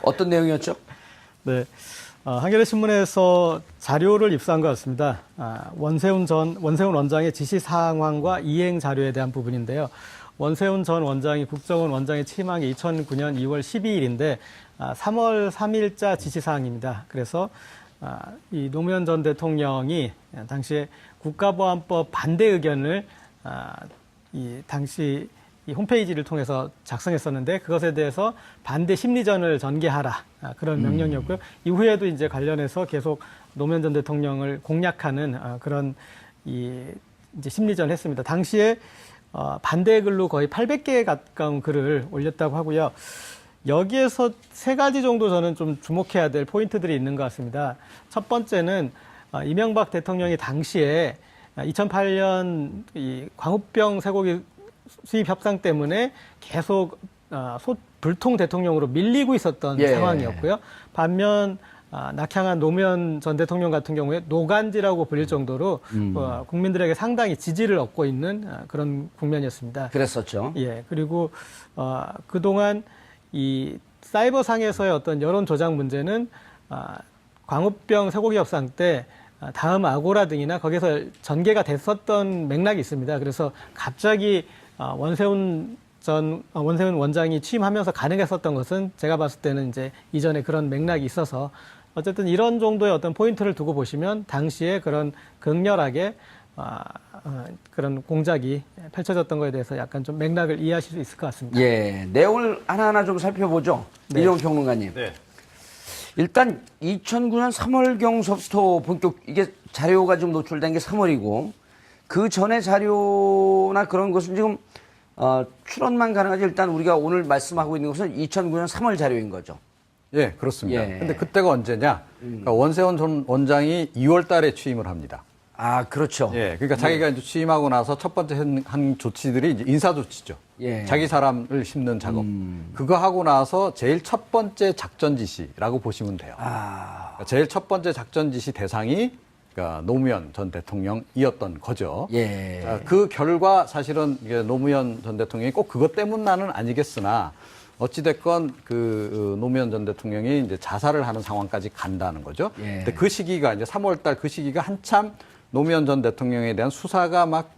어떤 내용이었죠? 네. 한겨레 신문에서 자료를 입수한 것 같습니다. 원세훈 원장의 지시 사항과 이행 자료에 대한 부분인데요. 원세훈 전 원장이 국정원 원장에 취임한 게 2009년 2월 12일인데 3월 3일자 지시 사항입니다. 그래서 이 노무현 전 대통령이 당시에 국가보안법 반대 의견을 이 당시 이 홈페이지를 통해서 작성했었는데 그것에 대해서 반대 심리전을 전개하라 그런 명령이었고요. 이후에도 이제 관련해서 계속 노무현 전 대통령을 공략하는 그런 이제 심리전을 했습니다. 당시에 반대 글로 거의 800개에 가까운 글을 올렸다고 하고요. 여기에서 세 가지 정도 저는 좀 주목해야 될 포인트들이 있는 것 같습니다. 첫 번째는 이명박 대통령이 당시에 2008년 이 광우병 쇠고기 수입 협상 때문에 계속 불통 대통령으로 밀리고 있었던 상황이었고요. 반면 낙향한 노무현 전 대통령 같은 경우에 노간지라고 불릴 정도로 국민들에게 상당히 지지를 얻고 있는 그런 국면이었습니다. 그랬었죠. 예. 그리고 그동안 이 사이버상에서의 어떤 여론 조작 문제는 광우병 쇠고기 협상 때 다음 아고라 등이나 거기서 전개가 됐었던 맥락이 있습니다. 그래서 갑자기 원세훈 원장이 취임하면서 가능했었던 것은 제가 봤을 때는 이제 이전에 그런 맥락이 있어서 어쨌든 이런 정도의 어떤 포인트를 두고 보시면 당시에 그런 극렬하게 그런 공작이 펼쳐졌던 것에 대해서 약간 좀 맥락을 이해하실 수 있을 것 같습니다. 예, 내용을 하나하나 좀 살펴보죠. 네. 이종 평론가님. 네. 일단 2009년 3월경서부터 본격 이게 자료가 좀 노출된 게 3월이고 그 전에 자료나 그런 것은 지금 출원만 가능하지 일단 우리가 오늘 말씀하고 있는 것은 2009년 3월 자료인 거죠. 예, 그렇습니다. 예. 근데 그때가 언제냐? 그러니까 원세훈 전 원장이 2월 달에 취임을 합니다. 아, 그렇죠. 예, 그러니까 자기가 이제 취임하고 나서 첫 번째 한 조치들이 이제 인사 조치죠. 예. 자기 사람을 심는 작업. 그거 하고 나서 제일 첫 번째 작전 지시라고 보시면 돼요. 그러니까 제일 첫 번째 작전 지시 대상이 그러니까 노무현 전 대통령이었던 거죠. 예. 그 결과 사실은 이게 노무현 전 대통령이 꼭 그것 때문만은 아니겠으나 어찌됐건 그 노무현 전 대통령이 이제 자살을 하는 상황까지 간다는 거죠. 예. 근데 그 시기가 이제 3월달 그 시기가 한참 노무현 전 대통령에 대한 수사가 막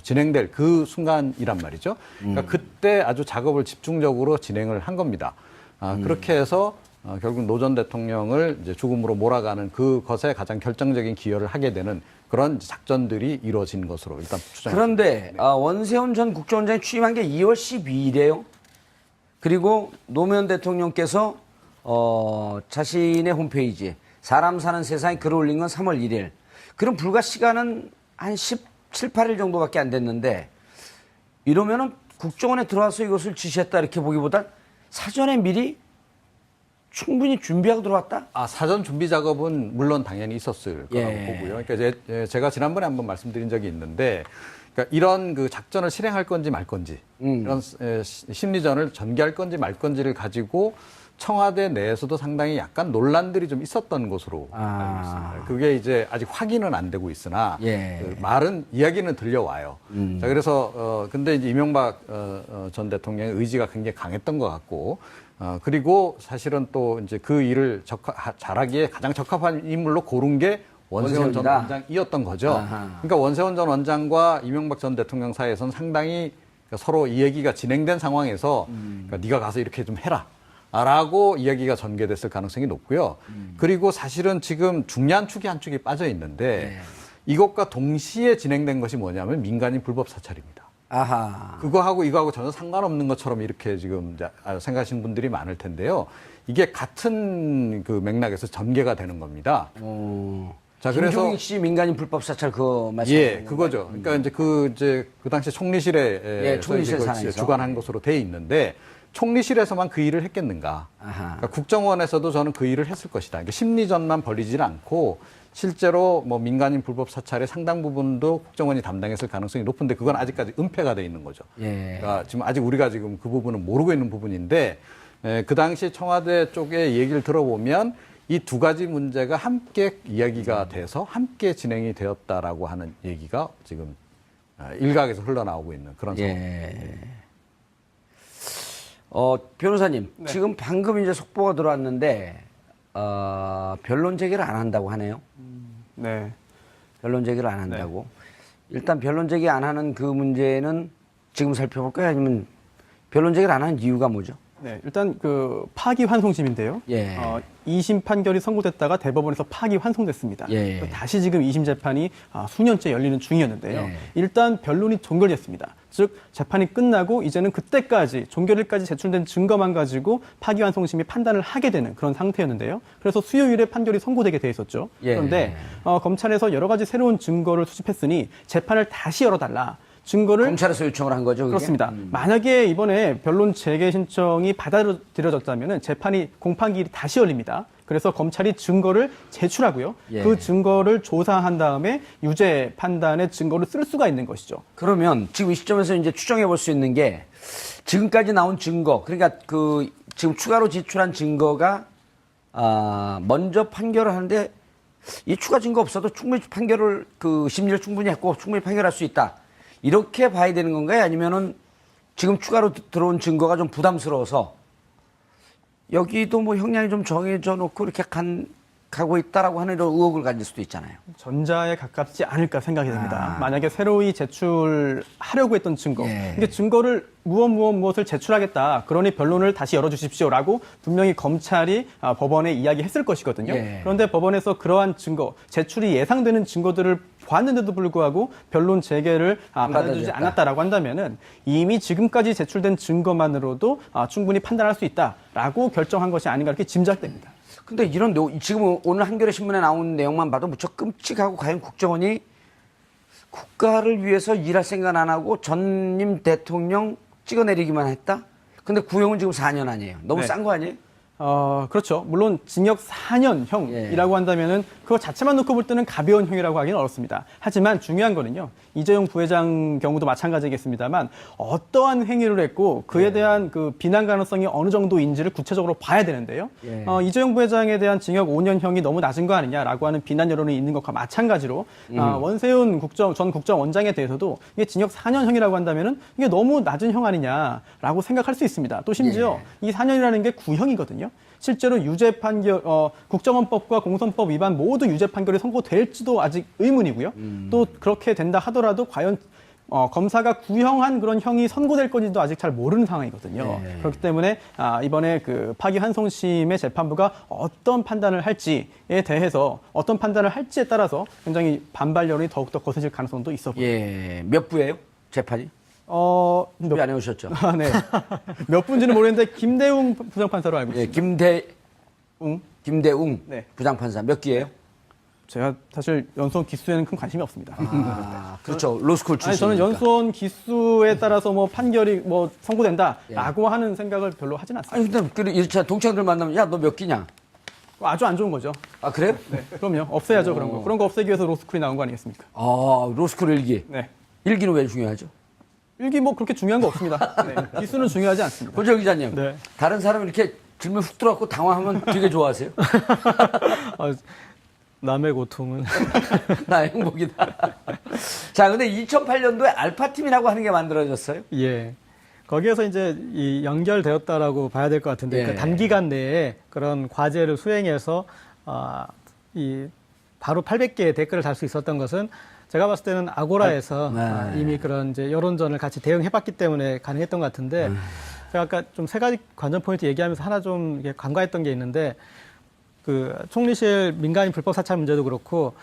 진행될 그 순간이란 말이죠. 그러니까 그때 아주 작업을 집중적으로 진행을 한 겁니다. 그렇게 해서 결국 노 전 대통령을 이제 죽음으로 몰아가는 그것에 가장 결정적인 기여를 하게 되는 그런 작전들이 이루어진 것으로 일단 추정합니다. 그런데 원세훈 전 국정원장이 취임한 게 2월 12일이에요. 그리고 노무현 대통령께서 자신의 홈페이지에 사람 사는 세상에 글을 올린 건 3월 1일. 그럼 불과 시간은 한 17, 8일 정도밖에 안 됐는데 이러면은 국정원에 들어와서 이것을 지시했다 이렇게 보기보단 사전에 미리 충분히 준비하고 들어왔다? 사전 준비 작업은 물론 당연히 있었을 거라고 예. 보고요. 그러니까 제가 지난번에 한번 말씀드린 적이 있는데, 그러니까 이런 그 작전을 실행할 건지 말 건지, 이런 심리전을 전개할 건지 말 건지를 가지고 청와대 내에서도 상당히 약간 논란들이 좀 있었던 것으로 알고 있습니다. 그게 이제 아직 확인은 안 되고 있으나 예. 이야기는 들려와요. 자, 그래서 근데 이제 이명박 전 대통령의 의지가 굉장히 강했던 것 같고. 그리고 사실은 또 이제 그 일을 잘하기에 가장 적합한 인물로 고른 게 원세훈 전 원장이었던 거죠. 그러니까 원세훈 전 원장과 이명박 전 대통령 사이에서는 상당히 서로 이 얘기가 진행된 상황에서 그러니까 네가 가서 이렇게 좀 해라. 라고 이야기가 전개됐을 가능성이 높고요. 그리고 사실은 지금 중요한 축이 한 축이 빠져 있는데 이것과 동시에 진행된 것이 뭐냐면 민간인 불법 사찰입니다. 아하. 그거하고 이거하고 전혀 상관없는 것처럼 이렇게 지금 생각하시는 분들이 많을 텐데요. 이게 같은 그 맥락에서 전개가 되는 겁니다. 자, 그래서 김종익 씨 민간인 불법 사찰 그거 말씀하시는 예, 그거죠. 그러니까 이제 그 당시 총리실에 총리실 주관한 것으로 돼 있는데 총리실에서만 그 일을 했겠는가? 그러니까 국정원에서도 저는 그 일을 했을 것이다. 그러니까 심리전만 벌리지는 않고 실제로 뭐 민간인 불법 사찰의 상당 부분도 국정원이 담당했을 가능성이 높은데 그건 아직까지 은폐가 돼 있는 거죠. 예. 그러니까 지금 아직 우리가 지금 그 부분은 모르고 있는 부분인데 그 당시 청와대 쪽의 얘기를 들어보면 이 두 가지 문제가 함께 이야기가 돼서 함께 진행이 되었다라고 하는 얘기가 지금 일각에서 흘러나오고 있는 그런 상황입니다. 변호사님, 네. 지금 방금 이제 속보가 들어왔는데, 변론 제기를 안 한다고 하네요. 네. 변론 제기를 안 한다고. 일단 변론 제기 안 하는 그 문제는 지금 살펴볼까요? 아니면 변론 제기를 안 하는 이유가 뭐죠? 네, 일단 그 파기환송심인데요. 예. 2심 판결이 선고됐다가 대법원에서 파기환송됐습니다. 예. 다시 지금 2심 재판이 수년째 열리는 중이었는데요. 예. 일단 변론이 종결됐습니다. 즉 재판이 끝나고 이제는 그때까지 종결일까지 제출된 증거만 가지고 파기환송심이 판단을 하게 되는 그런 상태였는데요. 그래서 수요일에 판결이 선고되게 돼 있었죠. 예. 그런데 검찰에서 여러 가지 새로운 증거를 수집했으니 재판을 다시 열어달라. 증거를 검찰에서 요청을 한 거죠? 그게? 그렇습니다. 만약에 이번에 변론 재개 신청이 받아들여졌다면 재판이 공판기일이 다시 열립니다. 그래서 검찰이 증거를 제출하고요. 예. 그 증거를 조사한 다음에 유죄 판단의 증거를 쓸 수가 있는 것이죠. 그러면 지금 이 시점에서 이제 추정해 볼 수 있는 게 지금까지 나온 증거, 그러니까 그 지금 추가로 제출한 증거가 먼저 판결을 하는데 이 추가 증거 없어도 충분히 판결을 그 심리를 충분히 했고 충분히 판결할 수 있다. 이렇게 봐야 되는 건가요? 아니면은 지금 추가로 들어온 증거가 좀 부담스러워서 여기도 뭐 형량이 좀 정해져 놓고 이렇게 가고 있다라고 하는 이런 의혹을 가질 수도 있잖아요. 전자에 가깝지 않을까 생각이 됩니다. 만약에 새로이 제출하려고 했던 증거, 예. 이게 증거를 무엇을 제출하겠다. 그러니 변론을 다시 열어주십시오라고 분명히 검찰이 법원에 이야기했을 것이거든요. 예. 그런데 법원에서 그러한 증거, 제출이 예상되는 증거들을 봤는데도 불구하고 변론 재개를 받아주지 받아들였다. 않았다라고 한다면은 이미 지금까지 제출된 증거만으로도 충분히 판단할 수 있다라고 결정한 것이 아닌가 이렇게 짐작됩니다. 근데 이런 지금 오늘 한겨레 신문에 나온 내용만 봐도 무척 끔찍하고 과연 국정원이 국가를 위해서 일할 생각 안 하고 전임 대통령 찍어내리기만 했다? 근데 구형은 지금 4년 아니에요. 너무 네. 싼 거 아니에요? 그렇죠. 물론 징역 4년형이라고 한다면은 그거 자체만 놓고 볼 때는 가벼운 형이라고 하기는 어렵습니다. 하지만 중요한 거는요. 이재용 부회장 경우도 마찬가지겠습니다만 어떠한 행위를 했고 그에 대한 그 비난 가능성이 어느 정도인지를 구체적으로 봐야 되는데요. 예. 이재용 부회장에 대한 징역 5년형이 너무 낮은 거 아니냐라고 하는 비난 여론이 있는 것과 마찬가지로 원세훈 전 국정원장에 대해서도 이게 징역 4년형이라고 한다면은 이게 너무 낮은 형 아니냐라고 생각할 수 있습니다. 또 심지어 이 4년이라는 게 구형이거든요. 실제로 유죄 판결, 국정원법과 공선법 위반 모두 유죄 판결이 선고될지도 아직 의문이고요. 또 그렇게 된다 하더라도 과연 검사가 구형한 그런 형이 선고될 건지도 아직 잘 모르는 상황이거든요. 네. 그렇기 때문에 이번에 그 파기환송심의 재판부가 어떤 판단을 할지에 대해서 어떤 판단을 할지에 따라서 굉장히 반발 여론이 더욱더 거세질 가능성도 있어 보입니다. 예. 몇 부예요? 재판이? 준비 안 해오셨죠? 네. 몇 분지는 모르겠는데 김대웅 부장판사로 알고 예, 있습니다. 김대웅 네. 부장판사 몇 기예요? 제가 사실 연수원 기수에는 큰 관심이 없습니다. 그렇죠. 로스쿨 출신. 아니, 저는 연수원 기수에 따라서 뭐 판결이 뭐 선고된다라고 하는 생각을 별로 하진 않습니다. 아니 근데 1차 동창들 만나면 야 너 몇 기냐? 아주 안 좋은 거죠. 아 그래요? 네, 그럼요. 없애야죠 그런 거. 그런 거 없애기 위해서 로스쿨이 나온 거 아니겠습니까? 로스쿨 일기. 네. 일기는 왜 중요하죠? 일기 뭐 그렇게 중요한 거 없습니다. 네. 기수는 중요하지 않습니다. 고정 기자님. 네. 다른 사람 이렇게 질문 훅 들어갖고 당황하면 되게 좋아하세요? 남의 고통은 나 행복이다. 자, 근데 2008년도에 알파팀이라고 하는 게 만들어졌어요? 예. 거기에서 이제 이 연결되었다라고 봐야 될 것 같은데 예. 그 단기간 내에 그런 과제를 수행해서 이 바로 800개의 댓글을 달 수 있었던 것은 제가 봤을 때는 아고라에서 네. 이미 그런 이제 여론전을 같이 대응해봤기 때문에 가능했던 것 같은데 제가 아까 좀 세 가지 관전 포인트 얘기하면서 하나 좀 이렇게 간과했던 게 있는데 그 총리실 민간인 불법 사찰 문제도 그렇고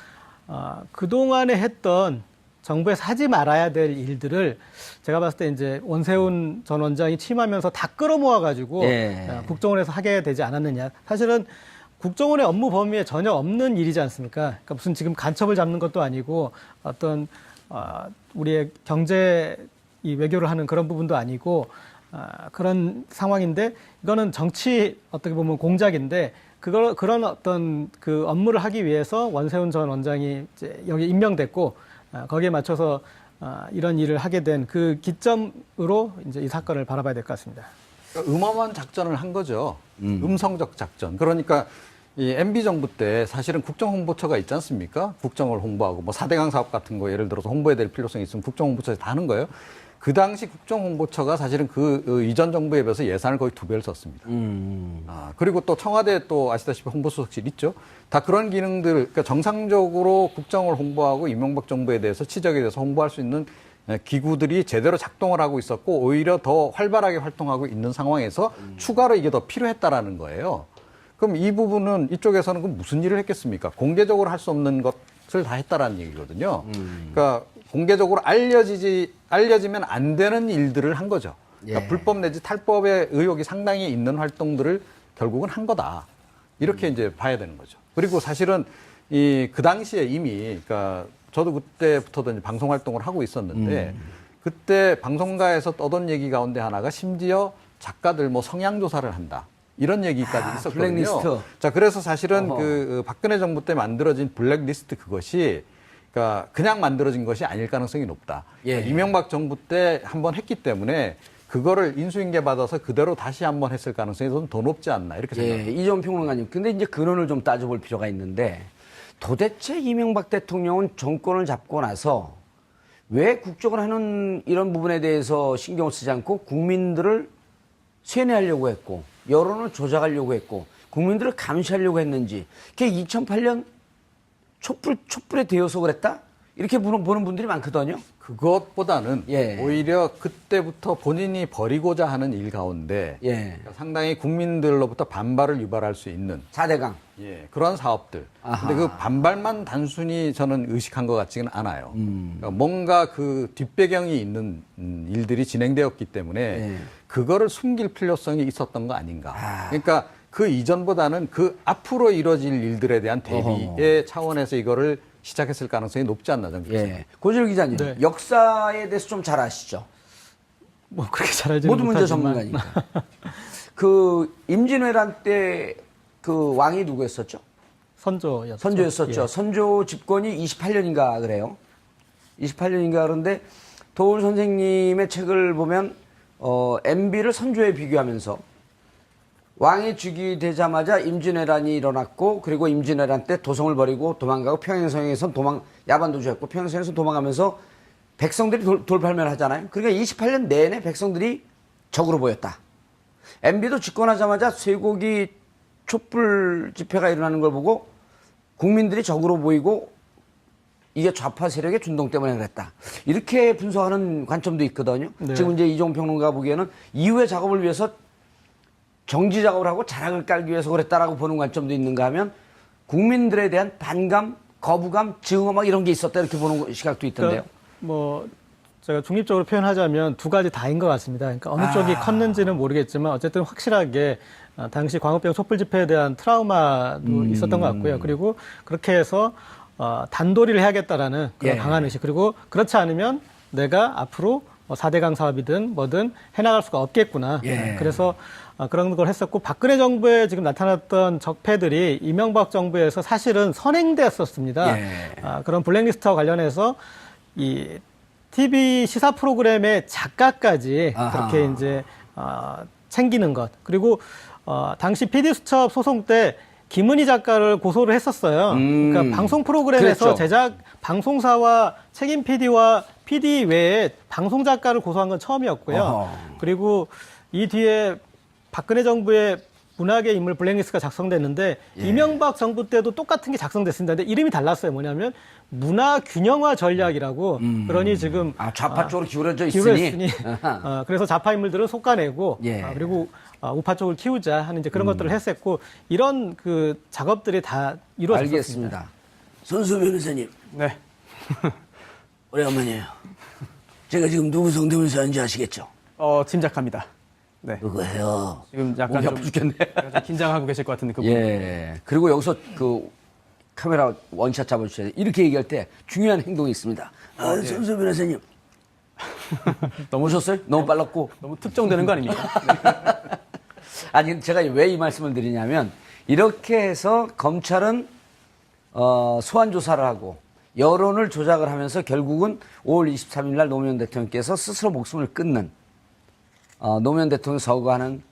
그동안에 했던 정부에서 하지 말아야 될 일들을 제가 봤을 때 이제 원세훈 전 원장이 취임하면서 다 끌어모아 가지고 예. 국정원에서 하게 되지 않았느냐. 사실은 국정원의 업무 범위에 전혀 없는 일이지 않습니까? 그러니까 무슨 지금 간첩을 잡는 것도 아니고 어떤 우리의 경제 이 외교를 하는 그런 부분도 아니고 그런 상황인데 이거는 정치 어떻게 보면 공작인데 그런 어떤 그 업무를 하기 위해서 원세훈 전 원장이 이제 여기 임명됐고 거기에 맞춰서 이런 일을 하게 된 그 기점으로 이제 이 사건을 바라봐야 될 것 같습니다. 그러니까 음험한 작전을 한 거죠. 음성적 작전. 그러니까 이 MB 정부 때 사실은 국정홍보처가 있지 않습니까? 국정을 홍보하고 뭐 4대강 사업 같은 거 예를 들어서 홍보해야 될 필요성이 있으면 국정홍보처에서 다 하는 거예요. 그 당시 국정홍보처가 사실은 그 이전 정부에 비해서 예산을 거의 2배를 썼습니다. 그리고 또 청와대 또 아시다시피 홍보수석실 있죠. 다 그런 기능들, 그러니까 정상적으로 국정을 홍보하고 이명박 정부에 대해서 치적에 대해서 홍보할 수 있는 기구들이 제대로 작동을 하고 있었고 오히려 더 활발하게 활동하고 있는 상황에서 추가로 이게 더 필요했다라는 거예요. 그럼 이 부분은 이쪽에서는 그럼 무슨 일을 했겠습니까? 공개적으로 할 수 없는 것을 다 했다라는 얘기거든요. 그러니까 공개적으로 알려지면 안 되는 일들을 한 거죠. 그러니까 예. 불법 내지 탈법의 의혹이 상당히 있는 활동들을 결국은 한 거다. 이렇게 이제 봐야 되는 거죠. 그리고 사실은 그 당시에 이미, 그러니까 저도 그때부터도 이제 방송 활동을 하고 있었는데 그때 방송가에서 떠돈 얘기 가운데 하나가 심지어 작가들 뭐 성향 조사를 한다. 이런 얘기까지 있었거든요. 블랙리스트. 자, 그래서 사실은 어허. 그 박근혜 정부 때 만들어진 블랙리스트 그것이 그러니까 그냥 만들어진 것이 아닐 가능성이 높다. 예. 그러니까 이명박 정부 때 한번 했기 때문에 그거를 인수인계 받아서 그대로 다시 한번 했을 가능성이 좀 더 높지 않나 이렇게 생각합니다. 예, 이전 평론가님. 근데 이제 근원을 좀 따져볼 필요가 있는데 도대체 이명박 대통령은 정권을 잡고 나서 왜 국정을 하는 이런 부분에 대해서 신경을 쓰지 않고 국민들을 세뇌하려고 했고 여론을 조작하려고 했고 국민들을 감시하려고 했는지 그게 2008년 촛불에 되어서 그랬다? 이렇게 보는 분들이 많거든요. 그것보다는 예. 오히려 그때부터 본인이 벌이고자 하는 일 가운데 예. 상당히 국민들로부터 반발을 유발할 수 있는 4대강. 예, 그런 사업들. 아하. 근데 그 반발만 단순히 저는 의식한 것 같지는 않아요. 그러니까 뭔가 그 뒷배경이 있는 일들이 진행되었기 때문에 예. 그거를 숨길 필요성이 있었던 거 아닌가. 그러니까 그 이전보다는 그 앞으로 이뤄질 일들에 대한 대비의 차원에서 이거를 시작했을 가능성이 높지 않나 저는 그렇습니다. 예. 고재일 기자님, 네. 역사에 대해서 좀 잘 아시죠? 뭐 그렇게 잘 알지는 모두 문제 못하지만 전문가니까. 그 임진왜란 때 그 왕이 누구였었죠? 선조였죠. 선조였었죠. 예. 선조 집권이 28년인가 그래요. 28년인가 그런데 도울 선생님의 책을 보면 MB를 선조에 비교하면서 왕이 즉위되자마자 임진왜란이 일어났고 그리고 임진왜란 때 도성을 버리고 도망가고 평양성에서 야반도주했고 평양성에서 도망가면서 백성들이 돌팔매를 하잖아요. 그러니까 28년 내내 백성들이 적으로 보였다. MB도 집권하자마자 쇠고기 촛불 집회가 일어나는 걸 보고 국민들이 적으로 보이고 이게 좌파 세력의 준동 때문에 그랬다. 이렇게 분석하는 관점도 있거든요. 네. 지금 이제 이종 평론가 보기에는 이후의 작업을 위해서 정지 작업을 하고 자락을 깔기 위해서 그랬다라고 보는 관점도 있는가 하면 국민들에 대한 반감, 거부감, 증오 막 이런 게 있었다 이렇게 보는 시각도 있던데요. 그러니까 뭐 제가 중립적으로 표현하자면 두 가지 다인 것 같습니다. 그러니까 어느 쪽이 컸는지는 모르겠지만 어쨌든 확실하게 당시 광우병 촛불 집회에 대한 트라우마도 있었던 것 같고요. 그리고 그렇게 해서 단도리를 해야겠다라는 그런 예. 강한 의식. 그리고 그렇지 않으면 내가 앞으로 4대강 사업이든 뭐든 해나갈 수가 없겠구나. 예. 그래서 그런 걸 했었고 박근혜 정부에 지금 나타났던 적폐들이 이명박 정부에서 사실은 선행되었었습니다. 예. 그런 블랙리스트와 관련해서 이 TV 시사 프로그램의 작가까지 아하. 그렇게 이제 챙기는 것. 그리고 당시 PD수첩 소송 때 김은희 작가를 고소를 했었어요. 그러니까 방송 프로그램에서 그랬죠. 제작 방송사와 책임 PD와 PD 외에 방송 작가를 고소한 건 처음이었고요. 어허. 그리고 이 뒤에 박근혜 정부의 문학의 인물 블랙리스트가 작성됐는데 예. 이명박 정부 때도 똑같은 게 작성됐습니다. 근데 이름이 달랐어요. 뭐냐면 문화 균형화 전략이라고. 그러니 지금 좌파 쪽으로 기울어져 기울어있으니 있으니. 그래서 좌파 인물들은 솎아내고 예. 그리고 우파 쪽을 키우자 하는 이제 그런 것들을 했었고 이런 그 작업들이 다 이루어졌습니다. 알겠습니다. 손수 변호사님, 네. 오래간만이에요. 제가 지금 누구 성대모사 하는지 아시겠죠? 짐작합니다. 네. 그거예요. 지금 약간 목이 좀, 아파 죽겠네. 약간 좀 긴장하고 계실 것 같은데 그 부분. 예. 그리고 여기서 그 카메라 원샷 잡아주셔야 돼요. 이렇게 얘기할 때 중요한 행동이 있습니다. 손수 변호사님. 너무 오셨어요? 너무 빨랐고. 너무 특정되는 거 아닙니까? 아니, 제가 왜 이 말씀을 드리냐면, 이렇게 해서 검찰은, 소환 조사를 하고, 여론을 조작을 하면서 결국은 5월 23일 날 노무현 대통령께서 스스로 목숨을 끊는, 노무현 대통령 서거하는,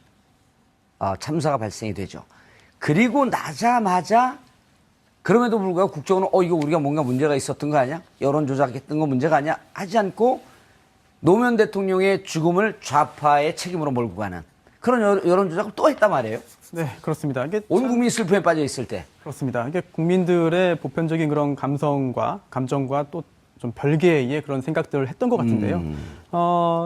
참사가 발생이 되죠. 그리고 나자마자, 그럼에도 불구하고 국정원은, 이거 우리가 뭔가 문제가 있었던 거 아니야? 여론 조작했던 거 문제가 아니야? 하지 않고, 노무현 대통령의 죽음을 좌파의 책임으로 몰고 가는 그런 여론 조작을 또 했단 말이에요. 네, 그렇습니다. 이게 온 국민이 슬픔에 빠져 있을 때. 그렇습니다. 이게 국민들의 보편적인 그런 감성과 감정과 또 좀 별개의 그런 생각들을 했던 것 같은데요.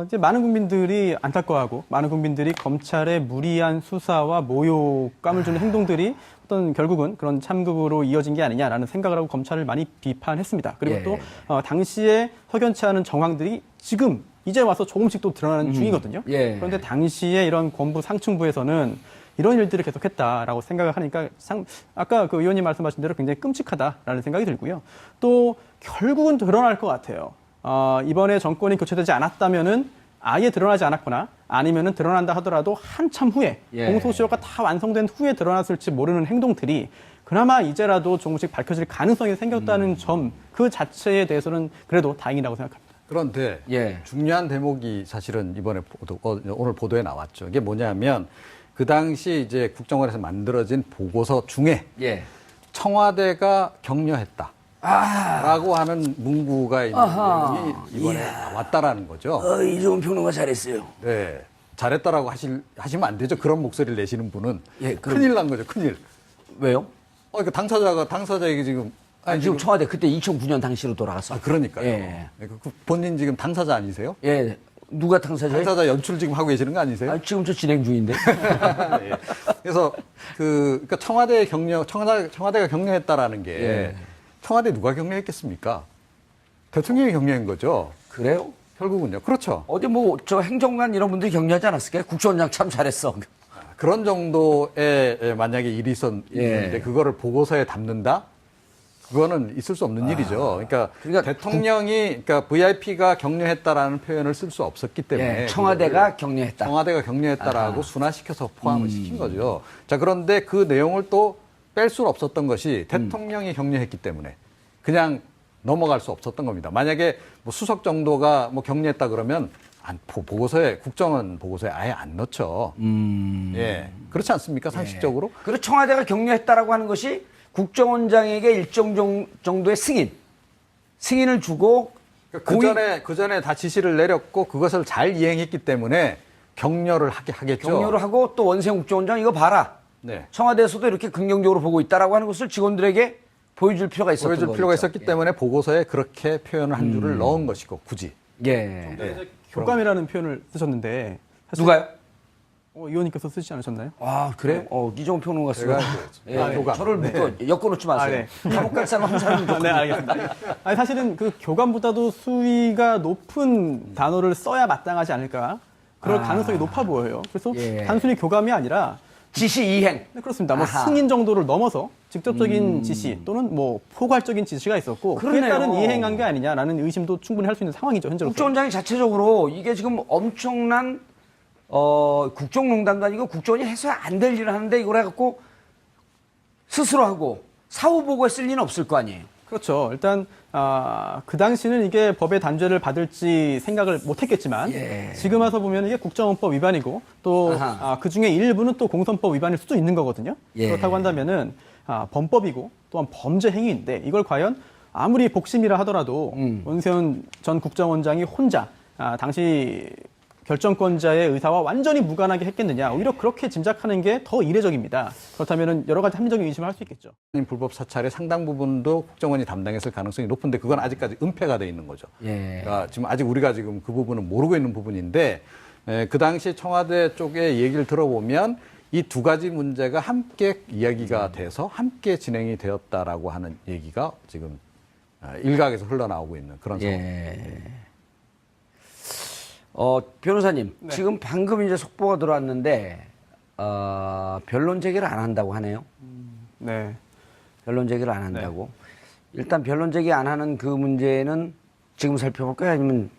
이제 많은 국민들이 안타까워하고 많은 국민들이 검찰의 무리한 수사와 모욕감을 주는 행동들이 어떤 결국은 그런 참극으로 이어진 게 아니냐라는 생각을 하고 검찰을 많이 비판했습니다. 그리고 예. 또 당시에 석연치 않은 정황들이 지금 이제 와서 조금씩 또 드러나는 중이거든요. 예. 그런데 당시에 이런 권부 상층부에서는 이런 일들을 계속했다라고 생각을 하니까 아까 그 의원님 말씀하신 대로 굉장히 끔찍하다라는 생각이 들고요. 또 결국은 드러날 것 같아요. 이번에 정권이 교체되지 않았다면은 아예 드러나지 않았거나 아니면은 드러난다 하더라도 한참 후에 예. 공소시효가 다 완성된 후에 드러났을지 모르는 행동들이 그나마 이제라도 조금씩 밝혀질 가능성이 생겼다는 점 그 자체에 대해서는 그래도 다행이라고 생각합니다. 그런데 예. 중요한 대목이 사실은 이번에 오늘 보도에 나왔죠. 이게 뭐냐면 그 당시 이제 국정원에서 만들어진 보고서 중에 예. 청와대가 격려했다. 라고 하는 문구가 있는 내용이 이번에 나왔다라는 거죠. 이종훈 평론가 잘했어요. 네. 잘했다라고 하시면 안 되죠. 그런 목소리를 내시는 분은. 예, 그럼- 큰일 난 거죠. 큰일. 왜요? 그러니까 당사자에게 지금. 아니, 지금 청와대 그때 2009년 당시로 돌아갔어. 그러니까요. 예. 그 본인 지금 당사자 아니세요? 예. 누가 당사자예요? 당사자 연출 지금 하고 계시는 거 아니세요? 아, 지금 저 진행 중인데. 예. 그래서 그러니까 청와대가 격려했다라는 게 예. 청와대 누가 격려했겠습니까? 대통령이 격려한 거죠. 그래요? 결국은요. 그렇죠. 어디 뭐 저 행정관 이런 분들이 격려하지 않았을까요? 국정원장 참 잘했어. 그런 정도의 만약에 일이 있었는데 예. 그거를 보고서에 담는다? 그거는 있을 수 없는 일이죠. 그러니까, 대통령이 그러니까 VIP가 격려했다라는 표현을 쓸 수 없었기 때문에 예, 청와대가 격려했다. 청와대가 격려했다라고 순화시켜서 포함을 시킨 거죠. 자, 그런데 그 내용을 또 뺄 수는 없었던 것이 대통령이 격려했기 때문에 그냥 넘어갈 수 없었던 겁니다. 만약에 뭐 수석 정도가 뭐 격려했다 그러면 보고서에 국정원 보고서에 아예 안 넣죠. 예, 그렇지 않습니까? 상식적으로? 그리고 청와대가 격려했다라고 하는 것이 국정원장에게 일정 정도의 승인을 주고 그 전에 다 지시를 내렸고 그것을 잘 이행했기 때문에 격려를 하겠죠. 격려를 하고 또 원세훈 국정원장 이거 봐라. 네. 청와대에서도 이렇게 긍정적으로 보고 있다라고 하는 것을 직원들에게 보여줄 필요가 있었던 거죠. 보여줄 필요가 있었기 때문에 보고서에 그렇게 표현을 한 줄을 넣은 것이고 굳이. 예. 네. 교감이라는 표현을 쓰셨는데 사실 누가요? 의원님께서 쓰지 않으셨나요? 아, 그래요? 이종훈 평론가 제가 쓰고. 예, 교감. 저를 엮어놓지 마세요. 감옥 갈 사람 한 사람은 네, 알겠습니다. 아니, 사실은 그 교감보다도 수위가 높은 단어를 써야 마땅하지 않을까. 그럴 가능성이 높아 보여요. 그래서 예. 단순히 교감이 아니라 지시 이행. 네, 그렇습니다. 뭐 아하. 승인 정도를 넘어서 직접적인 지시 또는 뭐 포괄적인 지시가 있었고 그에 그러네요. 따른 이행한 게 아니냐라는 의심도 충분히 할 수 있는 상황이죠. 현재로서. 국정원장이 자체적으로 이게 지금 엄청난 국정농단도 아니고 국정원이 해서야 안 될 일을 하는데 이걸 해갖고 스스로 하고 사후 보고에 쓸 리는 없을 거 아니에요. 그렇죠. 일단 그 당시는 이게 법의 단죄를 받을지 생각을 못했겠지만 예. 지금 와서 보면 이게 국정원법 위반이고 또 그 중에 일부는 또 공선법 위반일 수도 있는 거거든요. 예. 그렇다고 한다면은 범법이고 또한 범죄 행위인데 이걸 과연 아무리 복심이라 하더라도 원세훈 전 국정원장이 혼자 당시 결정권자의 의사와 완전히 무관하게 했겠느냐. 오히려 그렇게 짐작하는 게 더 이례적입니다. 그렇다면 여러 가지 합리적인 의심을 할 수 있겠죠. 불법 사찰의 상당 부분도 국정원이 담당했을 가능성이 높은데 그건 아직까지 은폐가 돼 있는 거죠. 예. 그러니까 지금 아직 우리가 지금 그 부분은 모르고 있는 부분인데 그 당시 청와대 쪽의 얘기를 들어보면 이 두 가지 문제가 함께 이야기가 돼서 함께 진행이 되었다라고 하는 얘기가 지금 일각에서 흘러나오고 있는 그런 상황입니다. 예. 변호사님, 지금 방금 이제 속보가 들어왔는데, 변론 제기를 안 한다고 하네요. 네. 변론 제기를 안 한다고. 일단 변론 제기 안 하는 그 문제는 지금 살펴볼까요? 아니면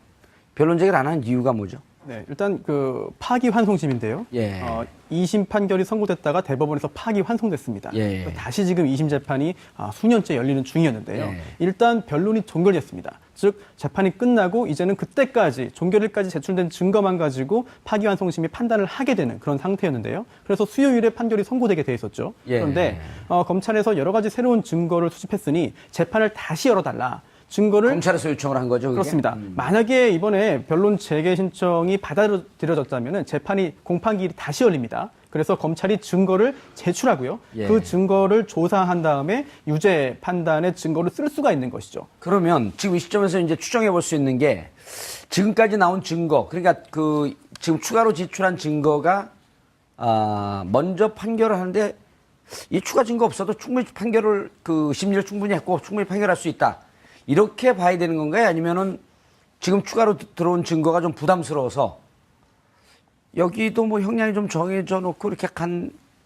변론 제기를 안 하는 이유가 뭐죠? 네, 일단 그 파기환송심인데요. 예. 2심 판결이 선고됐다가 대법원에서 파기환송됐습니다. 예. 다시 지금 2심 재판이 수년째 열리는 중이었는데요. 예. 일단 변론이 종결됐습니다. 즉 재판이 끝나고 이제는 그때까지 종결일까지 제출된 증거만 가지고 파기환송심이 판단을 하게 되는 그런 상태였는데요. 그래서 수요일에 판결이 선고되게 돼 있었죠. 예. 그런데 검찰에서 여러 가지 새로운 증거를 수집했으니 재판을 다시 열어달라. 증거를 검찰에서 요청을 한 거죠. 그게? 그렇습니다. 만약에 이번에 변론 재개 신청이 받아들여졌다면 재판이 공판기일이 다시 열립니다. 그래서 검찰이 증거를 제출하고요. 예. 그 증거를 조사한 다음에 유죄 판단의 증거를 쓸 수가 있는 것이죠. 그러면 지금 이 시점에서 이제 추정해 볼 수 있는 게 지금까지 나온 증거, 그러니까 그 지금 추가로 제출한 증거가 먼저 판결을 하는데 이 추가 증거 없어도 충분히 판결을 그 심리를 충분히 했고 충분히 판결할 수 있다. 이렇게 봐야 되는 건가요? 아니면은 지금 추가로 들어온 증거가 좀 부담스러워서 여기도 뭐 형량이 좀 정해져 놓고 이렇게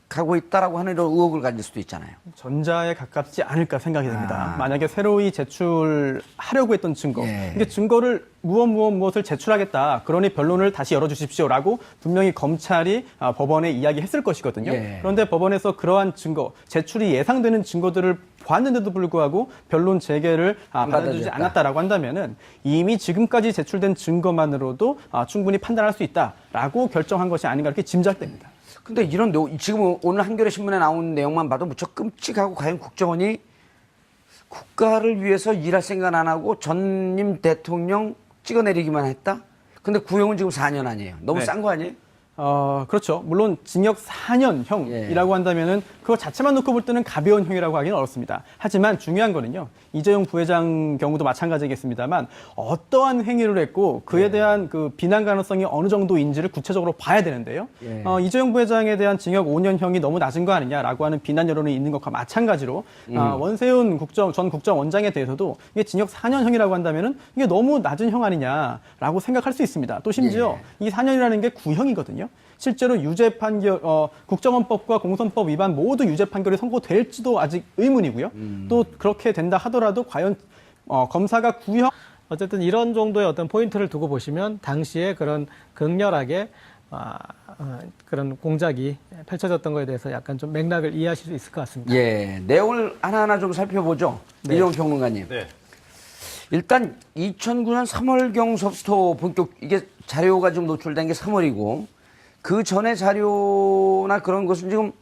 가고 있다라고 하는 이런 의혹을 가질 수도 있잖아요. 전자에 가깝지 않을까 생각이 됩니다. 만약에 새로이 제출하려고 했던 증거, 예. 이게 증거를 무엇을 제출하겠다. 그러니 변론을 다시 열어주십시오라고 분명히 검찰이 법원에 이야기했을 것이거든요. 예. 그런데 법원에서 그러한 증거, 제출이 예상되는 증거들을 보았는데도 불구하고 변론 재개를 받아주지 받아들였다. 않았다라고 한다면은 이미 지금까지 제출된 증거만으로도 충분히 판단할 수 있다라고 결정한 것이 아닌가 이렇게 짐작됩니다. 근데 이런 지금 오늘 한겨레 신문에 나온 내용만 봐도 무척 끔찍하고 과연 국정원이 국가를 위해서 일할 생각 안 하고 전임 대통령 찍어내리기만 했다? 근데 구형은 지금 4년 아니에요. 너무 네. 싼 거 아니에요? 그렇죠. 물론 징역 4년형이라고 한다면은 그거 자체만 놓고 볼 때는 가벼운 형이라고 하기는 어렵습니다. 하지만 중요한 거는요. 이재용 부회장 경우도 마찬가지겠습니다만 어떠한 행위를 했고 그에 대한 그 비난 가능성이 어느 정도인지를 구체적으로 봐야 되는데요. 예. 이재용 부회장에 대한 징역 5년형이 너무 낮은 거 아니냐라고 하는 비난 여론이 있는 것과 마찬가지로 원세훈 전 국정원장에 대해서도 이게 징역 4년형이라고 한다면은 이게 너무 낮은 형 아니냐라고 생각할 수 있습니다. 또 심지어 이 4년이라는 게 구형이거든요. 실제로 유죄 판결, 국정원법과 공선법 위반 모두 유죄 판결이 선고될지도 아직 의문이고요. 또 그렇게 된다 하더라도 과연 검사가 구형 어쨌든 이런 정도의 어떤 포인트를 두고 보시면 당시에 그런 극렬하게 그런 공작이 펼쳐졌던 것에 대해서 약간 좀 맥락을 이해하실 수 있을 것 같습니다. 예. 내용을 하나하나 좀 살펴보죠. 이종 평론가님. 네. 일단 2009년 3월경서부터 본격 이게 자료가 좀 노출된 게 3월이고 그 전에 자료나 그런 것은 지금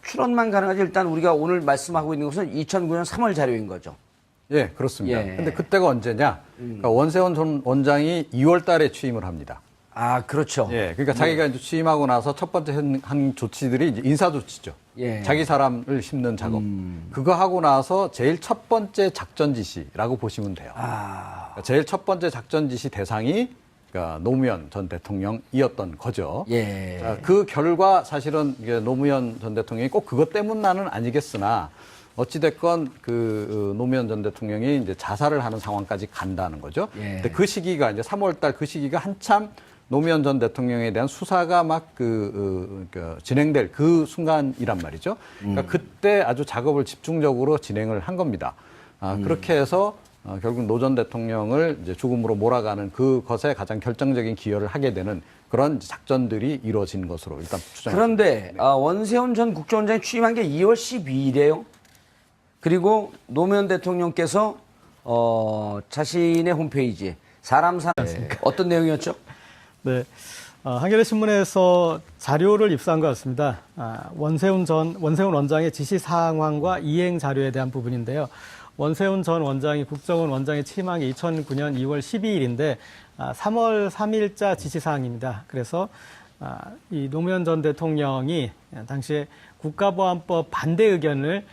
출원만 가능하지 일단 우리가 오늘 말씀하고 있는 것은 2009년 3월 자료인 거죠. 예, 그렇습니다. 예. 근데 그때가 언제냐? 그러니까 원세훈 전 원장이 2월 달에 취임을 합니다. 아, 그렇죠. 예, 그러니까 자기가 이제 취임하고 나서 첫 번째 한 조치들이 이제 인사 조치죠. 예. 자기 사람을 심는 작업. 그거 하고 나서 제일 첫 번째 작전 지시라고 보시면 돼요. 그러니까 제일 첫 번째 작전 지시 대상이 그러니까 노무현 전 대통령이었던 거죠. 예. 자, 그 결과 사실은 이게 노무현 전 대통령이 꼭 그것 때문만은 아니겠으나 어찌됐건 그 노무현 전 대통령이 이제 자살을 하는 상황까지 간다는 거죠. 예. 근데 그 시기가 이제 3월달 그 시기가 한참 노무현 전 대통령에 대한 수사가 막 진행될 그 순간이란 말이죠. 그러니까 그때 아주 작업을 집중적으로 진행을 한 겁니다. 그렇게 해서 결국 노 전 대통령을 이제 죽음으로 몰아가는 그것에 가장 결정적인 기여를 하게 되는 그런 작전들이 이루어진 것으로 일단 추정합니다. 그런데 원세훈 전 국정원장이 취임한 게 2월 12일이에요. 그리고 노무현 대통령께서 자신의 홈페이지에 사람 사는 어떤 내용이었죠? 네. 한겨레 신문에서 자료를 입수한 것 같습니다. 원세훈 원장의 지시 사항과 이행 자료에 대한 부분인데요. 원세훈 전 원장이 국정원 원장에 취임한 게 2009년 2월 12일인데 3월 3일자 지시 사항입니다. 그래서 이 노무현 전 대통령이 당시에 국가보안법 반대 의견을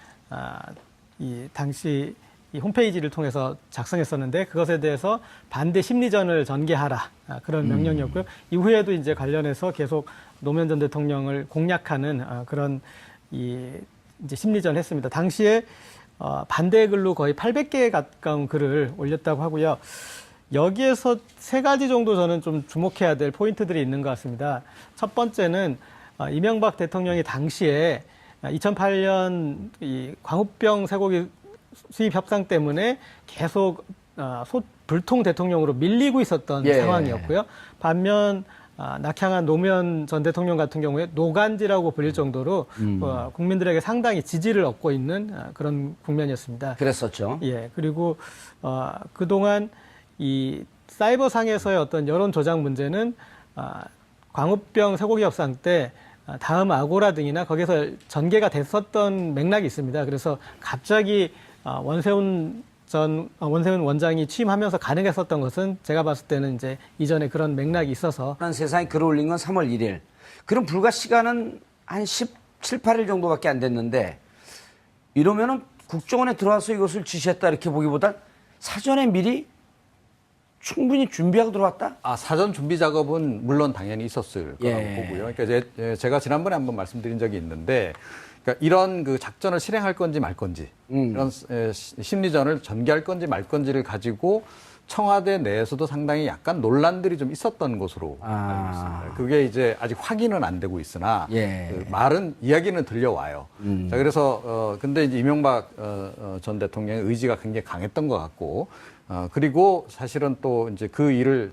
이 당시 이 홈페이지를 통해서 작성했었는데 그것에 대해서 반대 심리전을 전개하라 그런 명령이었고요. 이후에도 이제 관련해서 계속 노무현 전 대통령을 공략하는 그런 이제 심리전을 했습니다. 당시에 반대 글로 거의 800개에 가까운 글을 올렸다고 하고요. 여기에서 세 가지 정도 저는 좀 주목해야 될 포인트들이 있는 것 같습니다. 첫 번째는 이명박 대통령이 당시에 2008년 이 광우병 쇠고기 수입 협상 때문에 계속 불통 대통령으로 밀리고 있었던 상황이었고요. 반면 낙향한 노무현 전 대통령 같은 경우에 노간지라고 불릴 정도로 국민들에게 상당히 지지를 얻고 있는 그런 국면이었습니다. 그랬었죠. 예, 그리고 그동안 이 사이버상에서의 어떤 여론 조작 문제는 광우병 쇠고기 협상 때 다음 아고라 등이나 거기서 전개가 됐었던 맥락이 있습니다. 그래서 갑자기 원세훈 원세훈 원장이 취임하면서 가능했었던 것은 제가 봤을 때는 이제 이전에 그런 맥락이 있어서 라는 세상에 글을 올린 건 3월 1일. 그럼 불과 시간은 한 17, 8일 정도밖에 안 됐는데 이러면은 국정원에 들어와서 이것을 지시했다 이렇게 보기보단 사전에 미리 충분히 준비하고 들어왔다? 사전 준비 작업은 물론 당연히 있었을 거라고 예. 보고요. 그러니까 제가 지난번에 한번 말씀드린 적이 있는데, 그러니까 이런 그 작전을 실행할 건지 말 건지, 이런 심리전을 전개할 건지 말 건지를 가지고 청와대 내에서도 상당히 약간 논란들이 좀 있었던 것으로 알고 있습니다. 그게 이제 아직 확인은 안 되고 있으나 예. 그 말은 이야기는 들려와요. 자, 그래서 근데 이제 이명박 전 대통령의 의지가 굉장히 강했던 것 같고. 그리고 사실은 또 이제 그 일을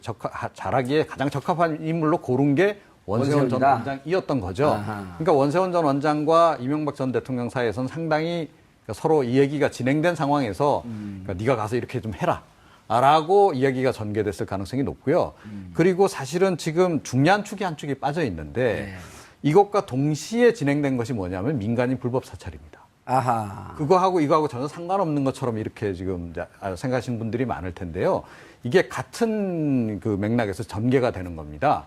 잘하기에 가장 적합한 인물로 고른 게 원세훈 전 원세훈이다. 원장이었던 거죠. 아하. 그러니까 원세훈 전 원장과 이명박 전 대통령 사이에서는 상당히 서로 이 얘기가 진행된 상황에서 그러니까 네가 가서 이렇게 좀 해라. 라고 이야기가 전개됐을 가능성이 높고요. 그리고 사실은 지금 중요한 축이 한 축이 빠져 있는데 이것과 동시에 진행된 것이 뭐냐면 민간인 불법 사찰입니다. 아하. 그거하고 이거하고 전혀 상관없는 것처럼 이렇게 지금 생각하시는 분들이 많을 텐데요. 이게 같은 그 맥락에서 전개가 되는 겁니다.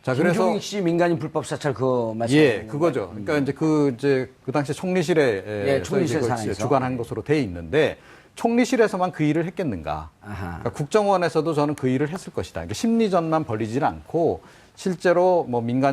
자, 김종인 씨 민간인 불법 사찰 그 말씀. 예, 그거죠. 그러니까 이제 그 당시 총리실에 예, 총리실 산하에서. 주관한 것으로 돼 있는데 총리실에서만 그 일을 했겠는가? 아하. 그러니까 국정원에서도 저는 그 일을 했을 것이다. 그러니까 심리전만 벌이질 않고 실제로 뭐 민간